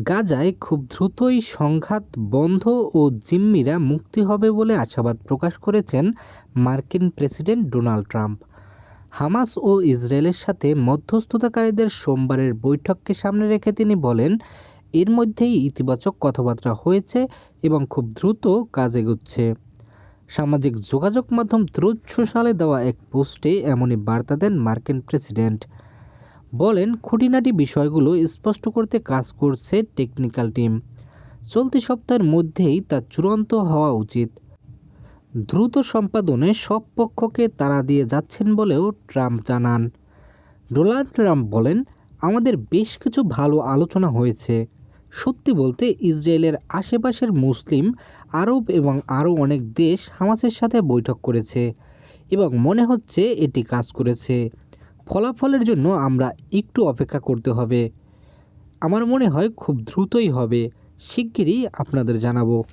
গাজায় খুব দ্রুতই সংঘাত বন্ধ ও জিম্মিরা মুক্তি হবে বলে আশাবাদ প্রকাশ করেছেন মার্কিন প্রেসিডেন্ট ডোনাল্ড ট্রাম্প। হামাস ও ইসরায়েলের সাথে মধ্যস্থতাকারীদের সোমবারের বৈঠককে সামনে রেখে তিনি বলেন, এর মধ্যেই ইতিবাচক কথাবার্তা হয়েছে এবং খুব দ্রুত কাজ এগুচ্ছে। সামাজিক যোগাযোগ মাধ্যম ট্রুথ সোশ্যালে দেওয়া এক পোস্টে এমনই বার্তা দেন মার্কিন প্রেসিডেন্ট। বলেন, খুঁটিনাটি বিষয়গুলো স্পষ্ট করতে কাজ করছে টেকনিক্যাল টিম। চলতি সপ্তাহের মধ্যেই তা চূড়ান্ত হওয়া উচিত। দ্রুত সম্পাদনে সব পক্ষকে তাড়া দিয়ে যাচ্ছেন বলেও ট্রাম্প জানান। ডোনাল্ড ট্রাম্প বলেন, আমাদের বেশ কিছু ভালো আলোচনা হয়েছে। সত্যি বলতে ইসরায়েলের আশেপাশের মুসলিম, আরব এবং আরও অনেক দেশ হামাসের সাথে বৈঠক করেছে এবং মনে হচ্ছে এটি কাজ করেছে। ফলাফলের জন্য আমরা একটু অপেক্ষা করতে হবে। আমার মনে হয় খুব দ্রুতই হবে। শিগগিরই আপনাদের জানাবো।